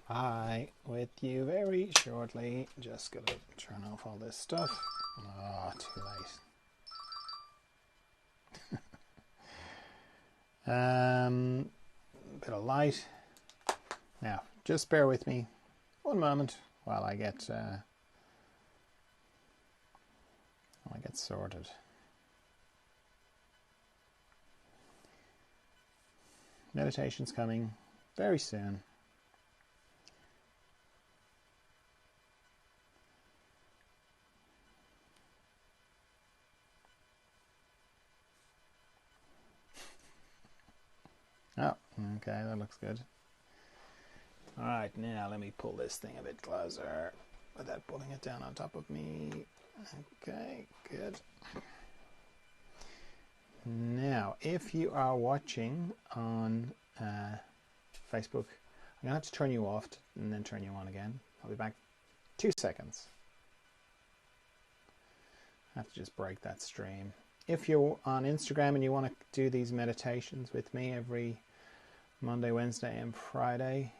Hi, with you very shortly. Just gonna turn off all this stuff. Oh, too late. Bit of light. Now, just bear with me one moment while I get sorted. Meditation's coming very soon. Oh, okay, that looks good. Alright, now let me pull this thing a bit closer without pulling it down on top of me. Okay, good. Now, if you are watching on Facebook, I'm going to have to turn you off and then turn you on again. I'll be back 2 seconds. I have to just break that stream. If you're on Instagram and you want to do these meditations with me every Monday, Wednesday and Friday,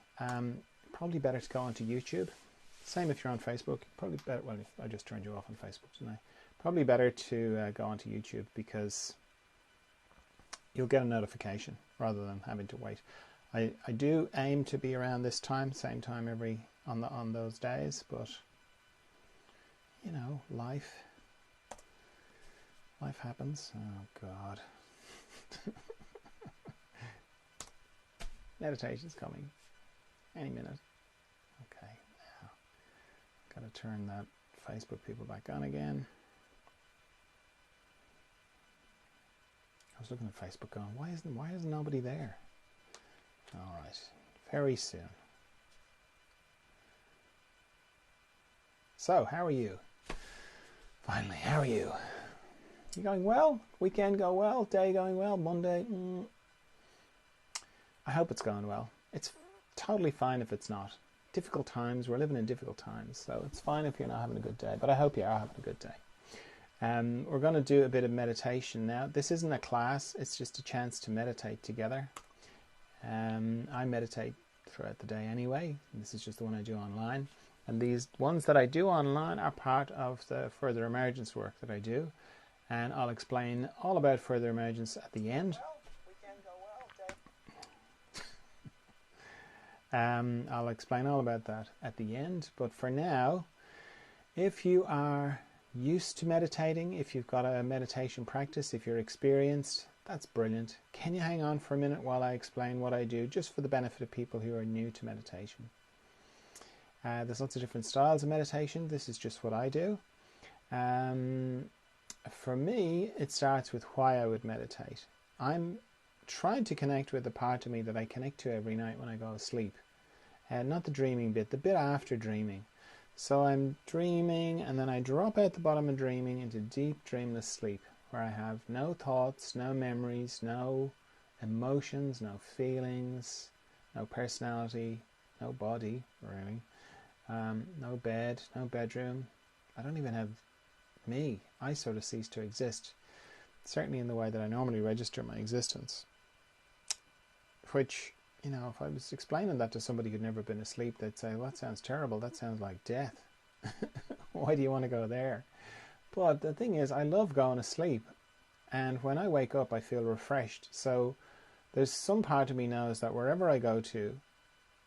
probably better to go onto YouTube. Same if you're on Facebook. Probably better, well, I just turned you off on Facebook tonight. Probably better to go onto YouTube because you'll get a notification rather than having to wait. I do aim to be around this time, same time on those days, but you know, life happens. Oh God. Meditation's coming any minute. Okay, now gotta turn that Facebook people back on again. I was looking at Facebook going, why isn't nobody there? All right, very soon. So, how are you? Finally, how are you? You going well? Weekend go well? Day going well? Monday? I hope it's going well. It's totally fine if it's not. Difficult times, we're living in difficult times, so it's fine if you're not having a good day, but I hope you are having a good day. We're going to do a bit of meditation now. This isn't a class, it's just a chance to meditate together. I meditate throughout the day anyway. This is just the one I do online. And these ones that I do online are part of the further emergence work that I do. And I'll explain all about further emergence at the end. I'll explain all about that at the end. But for now, if you are used to meditating, if you've got a meditation practice, if you're experienced, that's brilliant. Can you hang on for a minute while I explain what I do, just for the benefit of people who are new to meditation? There's lots of different styles of meditation. This is just what I do. For me, it starts with why I would meditate. I'm trying to connect with the part of me that I connect to every night when I go to sleep. Not the dreaming bit, the bit after dreaming. So I'm dreaming and then I drop out the bottom of dreaming into deep dreamless sleep where I have no thoughts, no memories, no emotions, no feelings, no personality, no body really, no bed, no bedroom. I don't even have me. I sort of cease to exist, certainly in the way that I normally register my existence. Which, you know, if I was explaining that to somebody who'd never been asleep, they'd say, well, that sounds terrible, that sounds like death. Why do you want to go there? But the thing is, I love going to sleep, and when I wake up I feel refreshed. So there's some part of me knows that wherever I go to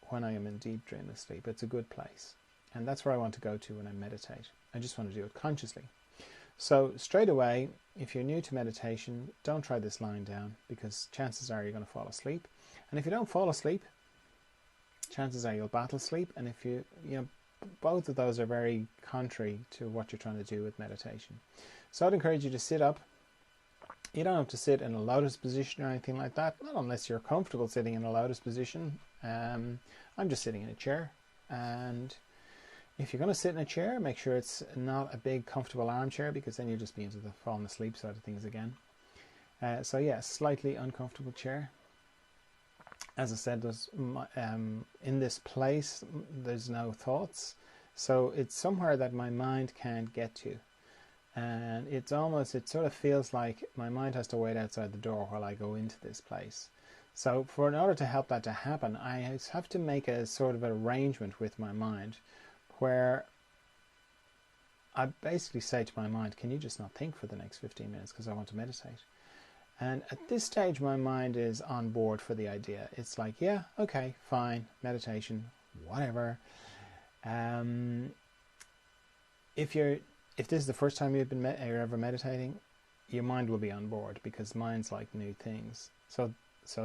when I am in deep dreamless sleep, it's a good place, and that's where I want to go to when I meditate. I just want to do it consciously. So straight away, if you're new to meditation, don't try this lying down, because chances are you're going to fall asleep. And if you don't fall asleep, chances are you'll battle sleep. And if you know, both of those are very contrary to what you're trying to do with meditation. So I'd encourage you to sit up. You don't have to sit in a lotus position or anything like that, not unless you're comfortable sitting in a lotus position. I'm just sitting in a chair, and if you're going to sit in a chair, make sure it's not a big comfortable armchair, because then you'll just be into the falling asleep side of things again. So yeah, slightly uncomfortable chair. As I said, in this place there's no thoughts, so it's somewhere that my mind can't get to. And it sort of feels like my mind has to wait outside the door while I go into this place. So in order to help that to happen, I have to make a sort of arrangement with my mind where I basically say to my mind, can you just not think for the next 15 minutes because I want to meditate? And at this stage, my mind is on board for the idea. It's like, yeah, okay, fine, meditation, whatever. If this is the first time you're ever meditating, your mind will be on board because minds like new things. So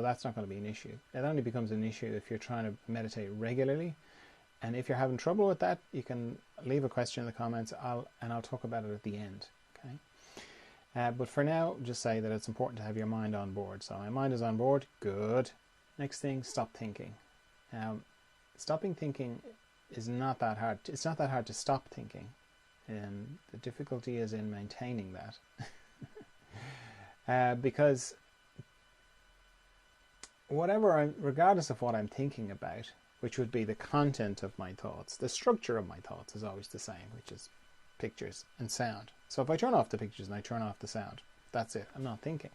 that's not going to be an issue. It only becomes an issue if you're trying to meditate regularly. And if you're having trouble with that, you can leave a question in the comments, and I'll talk about it at the end. Okay. But for now, just say that it's important to have your mind on board. So my mind is on board. Good. Next thing, stop thinking. Now, stopping thinking is not that hard. It's not that hard to stop thinking. And the difficulty is in maintaining that. Because regardless of what I'm thinking about, which would be the content of my thoughts, the structure of my thoughts is always the same, which is pictures and sound. So if I turn off the pictures and I turn off the sound, that's it. I'm not thinking.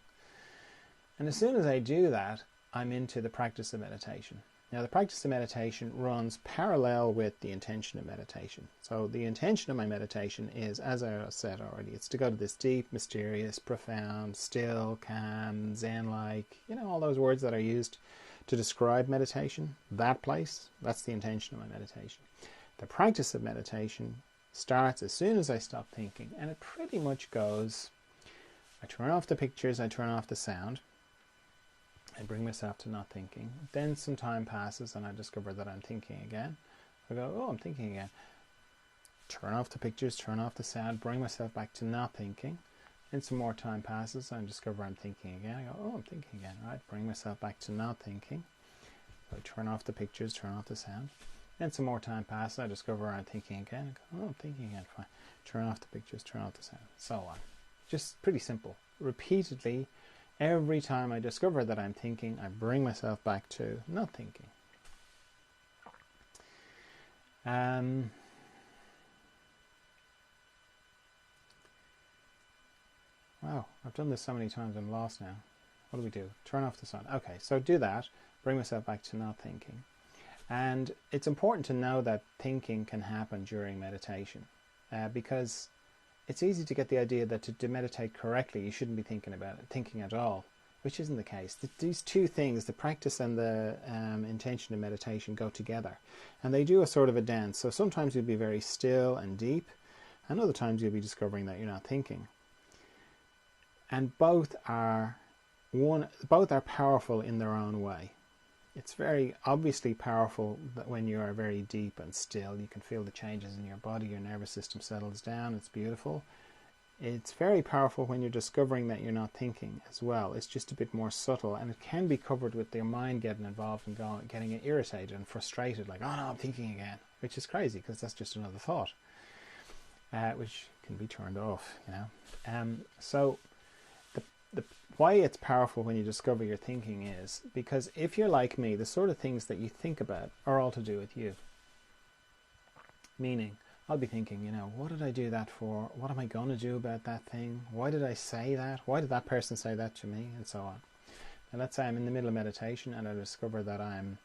And as soon as I do that, I'm into the practice of meditation. Now, the practice of meditation runs parallel with the intention of meditation. So the intention of my meditation is, as I said already, it's to go to this deep, mysterious, profound, still, calm, Zen-like, all those words that are used to describe meditation. That place, that's the intention of my meditation. The practice of meditation starts as soon as I stop thinking, and it pretty much goes, I turn off the pictures, I turn off the sound, I bring myself to not thinking. Then some time passes and I discover that I'm thinking again. I go, oh, I'm thinking again. Turn off the pictures, turn off the sound, bring myself back to not thinking. Then some more time passes and I discover I'm thinking again. I go, oh, I'm thinking again. Right, bring myself back to not thinking. So I turn off the pictures, turn off the sound. Then some more time passes, I discover I'm thinking again. I go, oh, I'm thinking again. Fine. Turn off the pictures, turn off the sound. So on. Just pretty simple. Repeatedly. Every time I discover that I'm thinking, I bring myself back to not thinking. Wow, I've done this so many times, I'm lost now. What do we do? Turn off the sound. Okay, so do that. Bring myself back to not thinking. And it's important to know that thinking can happen during meditation because it's easy to get the idea that to meditate correctly, you shouldn't be thinking at all, which isn't the case. These two things, the practice and the intention of meditation, go together. And they do a sort of a dance. So sometimes you'll be very still and deep, and other times you'll be discovering that you're not thinking. And both are powerful in their own way. It's very obviously powerful that when you are very deep and still, you can feel the changes in your body, your nervous system settles down, it's beautiful. It's very powerful when you're discovering that you're not thinking as well. It's just a bit more subtle, and it can be covered with your mind getting involved and getting irritated and frustrated, like, oh no, I'm thinking again, which is crazy because that's just another thought, which can be turned off, So why it's powerful when you discover you're thinking is because if you're like me, the sort of things that you think about are all to do with you. Meaning, I'll be thinking, what did I do that for? What am I going to do about that thing? Why did I say that? Why did that person say that to me? And so on. And let's say I'm in the middle of meditation and I discover that I'm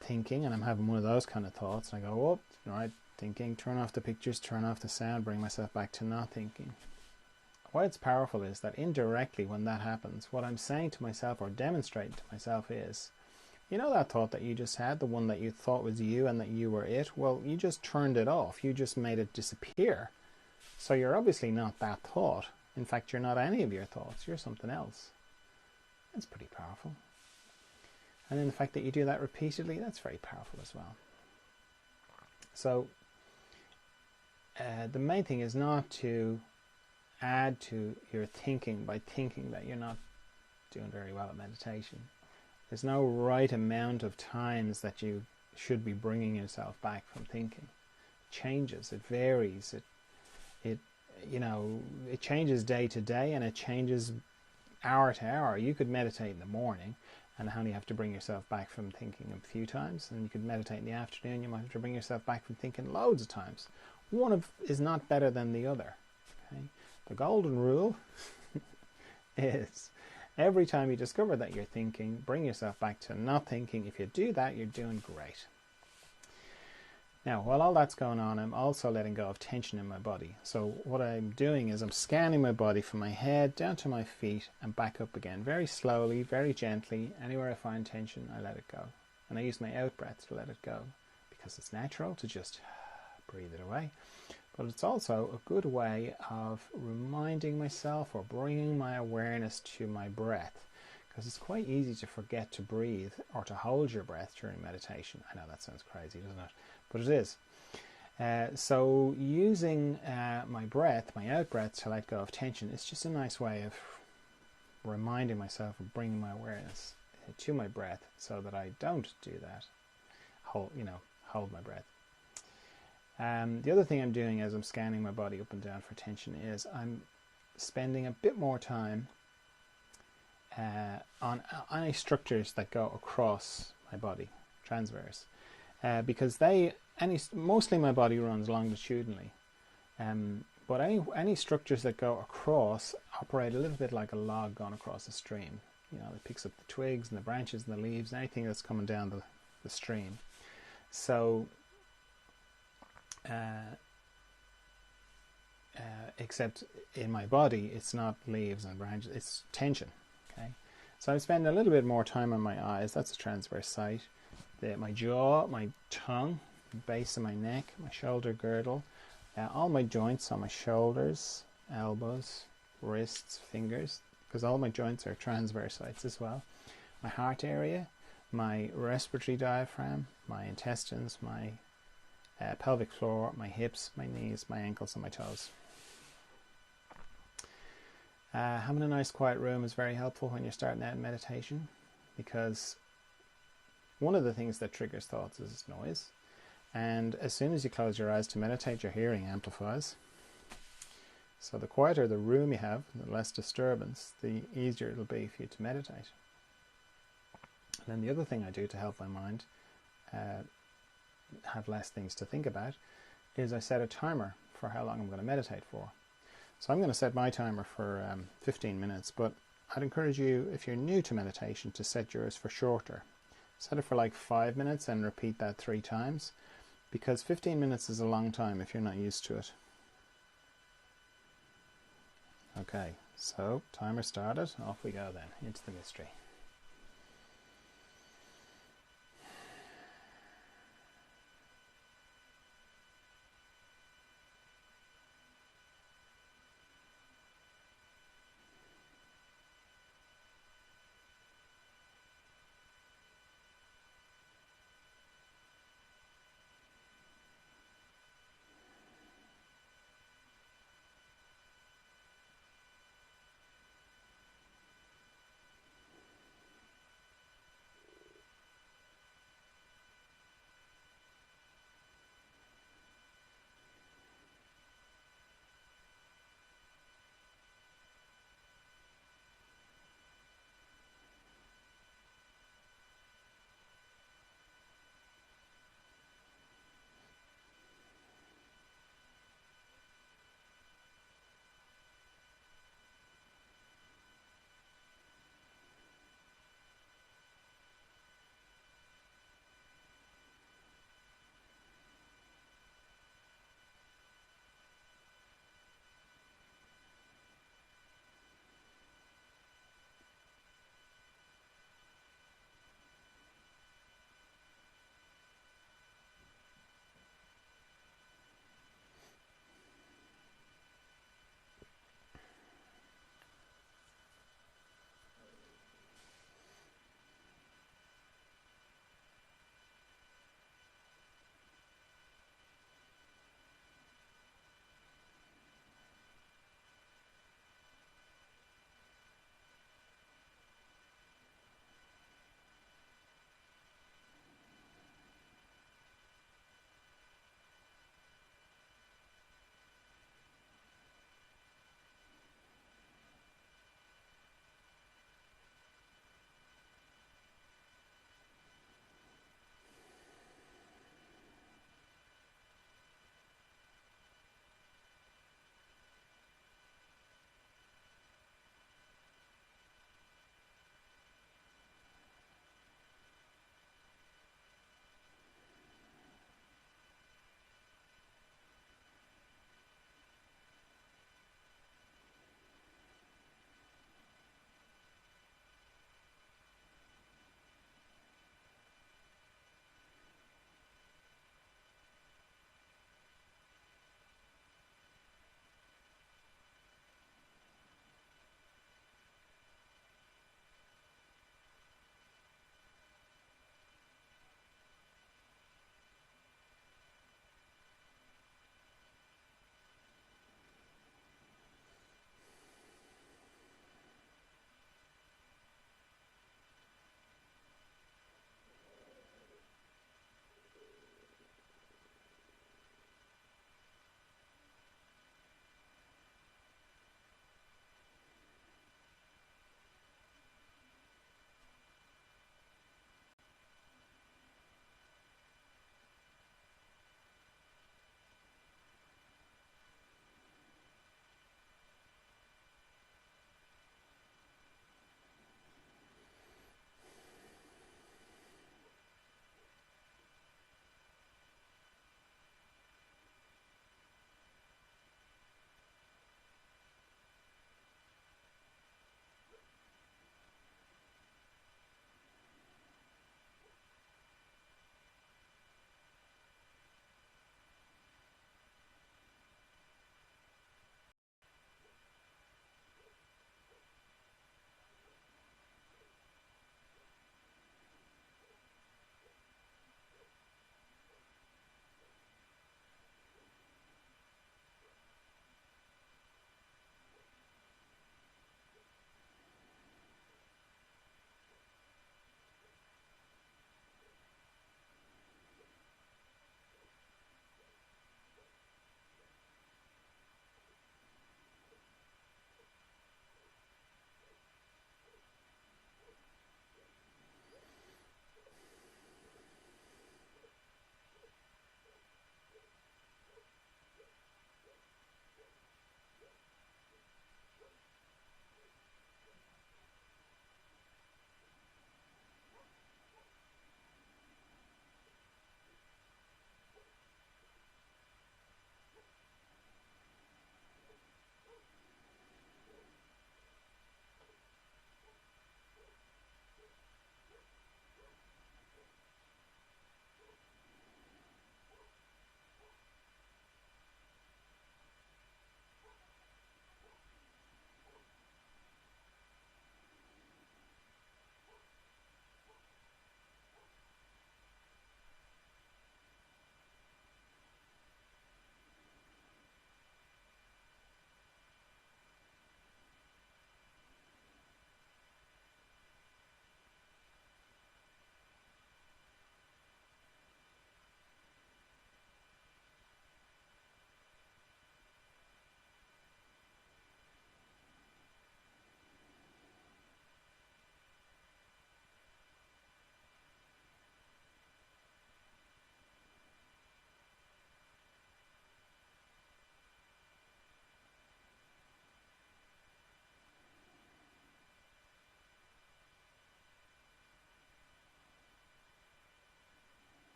thinking and I'm having one of those kind of thoughts. And I go, oh, all right, thinking, turn off the pictures, turn off the sound, bring myself back to not thinking. Why it's powerful is that indirectly when that happens, what I'm saying to myself or demonstrating to myself is, that thought that you just had, the one that you thought was you and that you were it, well, you just turned it off. You just made it disappear. So you're obviously not that thought. In fact, you're not any of your thoughts. You're something else. That's pretty powerful. And then the fact that you do that repeatedly, that's very powerful as well. So the main thing is not to add to your thinking by thinking that you're not doing very well at meditation. There's no right amount of times that you should be bringing yourself back from thinking. It changes, it varies, it changes day to day and it changes hour to hour. You could meditate in the morning and only have to bring yourself back from thinking a few times, and you could meditate in the afternoon, you might have to bring yourself back from thinking loads of times. is not better than the other. Okay? The golden rule is every time you discover that you're thinking, bring yourself back to not thinking. If you do that, you're doing great. Now, while all that's going on, I'm also letting go of tension in my body. So what I'm doing is I'm scanning my body from my head down to my feet and back up again, very slowly, very gently. Anywhere I find tension, I let it go. And I use my out breath to let it go, because it's natural to just breathe it away. But it's also a good way of reminding myself or bringing my awareness to my breath, because it's quite easy to forget to breathe or to hold your breath during meditation. I know that sounds crazy, doesn't it? But it is. So using my breath, my out breath, to let go of tension is just a nice way of reminding myself of bringing my awareness to my breath, so that I don't do that. Hold my breath. The other thing I'm doing as I'm scanning my body up and down for tension is I'm spending a bit more time on any structures that go across my body, transverse, because mostly my body runs longitudinally, but any structures that go across operate a little bit like a log going across a stream. It picks up the twigs and the branches and the leaves and anything that's coming down the stream. So except in my body, it's not leaves and branches, it's tension. Okay, so I'm spending a little bit more time on my eyes. That's a transverse site. My jaw, my tongue, the base of my neck, my shoulder girdle, all my joints on my shoulders, elbows, wrists, fingers, because all my joints are transverse sites as well. My heart area, my respiratory diaphragm, my intestines, my pelvic floor, my hips, my knees, my ankles and my toes. Having a nice quiet room is very helpful when you're starting out in meditation, because one of the things that triggers thoughts is noise, and as soon as you close your eyes to meditate, your hearing amplifies. So the quieter the room you have, the less disturbance, the easier it'll be for you to meditate. And then the other thing I do to help my mind have less things to think about is I set a timer for how long I'm going to meditate for. So I'm going to set my timer for 15 minutes, but I'd encourage you, if you're new to meditation, to set yours for shorter. Set it for like 5 minutes and repeat that 3 times, because 15 minutes is a long time if you're not used to it. Okay, so timer started, off we go then, into the mystery.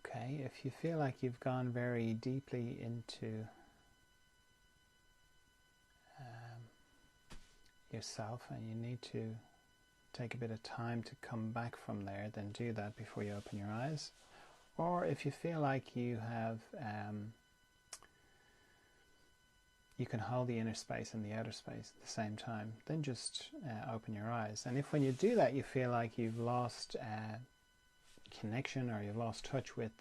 Okay, if you feel like you've gone very deeply into yourself and you need to take a bit of time to come back from there, then do that before you open your eyes. Or if you feel like you have, you can hold the inner space and the outer space at the same time, then just open your eyes. And if when you do that you feel like you've lost connection or you've lost touch with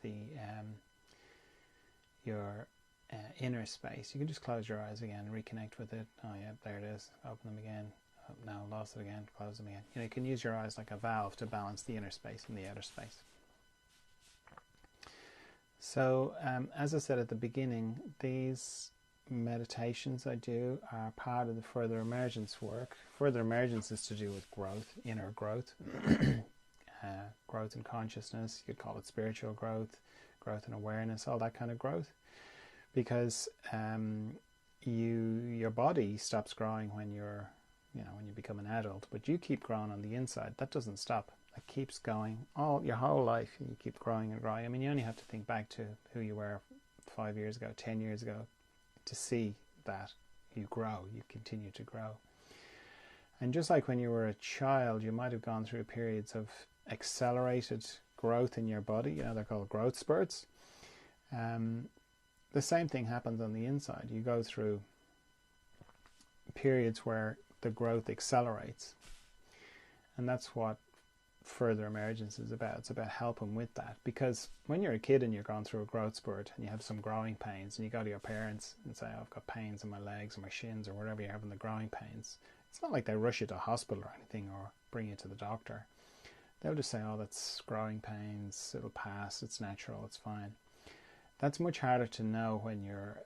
your inner space, you can just close your eyes again, reconnect with it. Oh yeah, there it is. Open them again. Oh, now lost it again. Close them again. You can use your eyes like a valve to balance the inner space and the outer space. So as I said at the beginning, these meditations I do are part of the further emergence work. Further emergence is to do with growth, inner growth, growth in consciousness. You could call it spiritual growth, growth in awareness, all that kind of growth. Because your body stops growing when when you become an adult, but you keep growing on the inside. That doesn't stop. It keeps going all your whole life. You keep growing and growing. I mean, you only have to think back to who you were 5 years ago, 10 years ago, to see that you grow. You continue to grow. And just like when you were a child, you might have gone through periods of accelerated growth in your body. They're called growth spurts. The same thing happens on the inside. You go through periods where the growth accelerates. And that's what further emergence is about. It's about helping with that. Because when you're a kid and you're going through a growth spurt and you have some growing pains and you go to your parents and say, oh, I've got pains in my legs or my shins or wherever you're having the growing pains, it's not like they rush you to a hospital or anything or bring you to the doctor. They'll just say, oh, that's growing pains, it'll pass, it's natural, it's fine. That's much harder to know when you're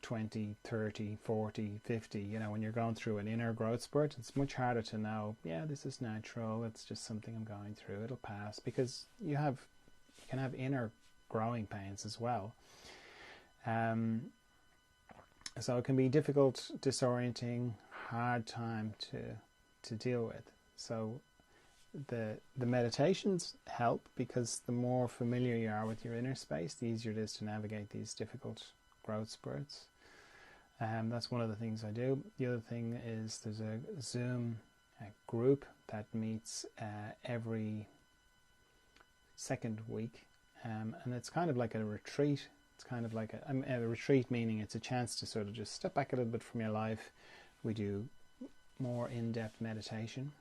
20, 30, 40, 50, when you're going through an inner growth spurt. It's much harder to know, yeah, this is natural, it's just something I'm going through, it'll pass, because you can have inner growing pains as well. So it can be difficult, disorienting, hard time to deal with. So the meditations help, because the more familiar you are with your inner space, the easier it is to navigate these difficult growth spurts. That's one of the things I do. The other thing is there's a Zoom group that meets every second week, and it's kind of like a retreat. It's kind of like a retreat, meaning it's a chance to sort of just step back a little bit from your life. We do more in-depth meditation.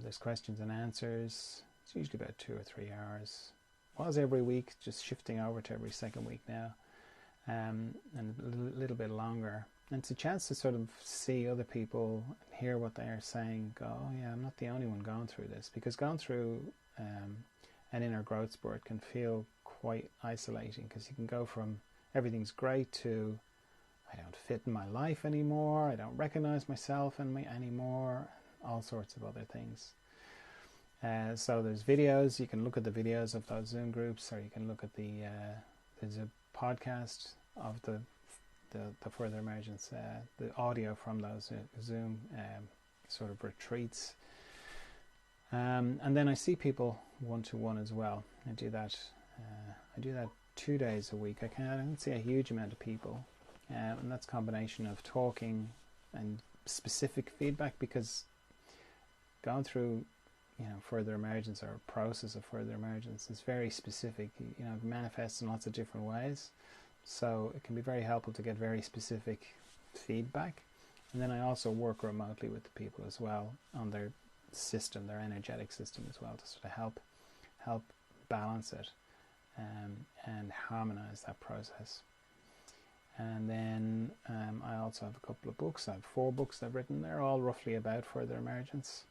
There's questions and answers. It's usually about 2 or 3 hours. Was every week, just shifting over to every second week now, and a little bit longer. And it's a chance to sort of see other people, hear what they are saying, go, oh yeah, I'm not the only one going through this. Because going through an inner growth spurt can feel quite isolating, because you can go from everything's great to I don't fit in my life anymore, I don't recognize myself anymore, all sorts of other things. So there's videos. You can look at the videos of those Zoom groups, or you can look at there's a podcast of the further emergence, the audio from those Zoom sort of retreats. And then I see people one-to-one as well. I do that 2 days a week. I don't see a huge amount of people, and that's a combination of talking and specific feedback, because going through further emergence, or process of further emergence, is very specific. It manifests in lots of different ways, so it can be very helpful to get very specific feedback. And then I also work remotely with the people as well on their system, their energetic system as well, to sort of help balance it and harmonize that process. And then I also have a couple of books. I have 4 books I've written. They're all roughly about further emergence.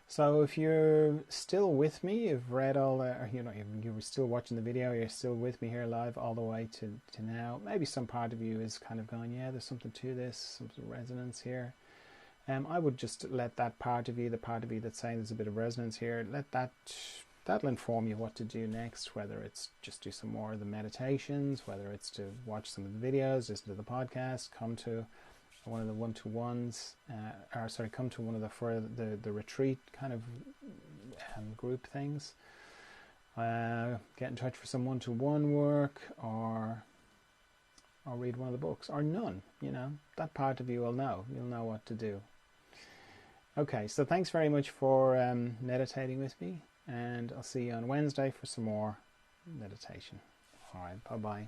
So if you're still with me, you've read all that, or you were still watching the video, you're still with me here live all the way to now, maybe some part of you is kind of going, yeah, there's something to this, some resonance here. I would just let that part of you, the part of you that's saying there's a bit of resonance here, that'll inform you what to do next, whether it's just do some more of the meditations, whether it's to watch some of the videos, listen to the podcast, come to one of the one-to-ones, come to one of the retreat kind of group things. Get in touch for some one-to-one work, or read one of the books, or none. You know, that part of you will know. You'll know what to do. Okay, so thanks very much for meditating with me, and I'll see you on Wednesday for some more meditation. All right, bye-bye.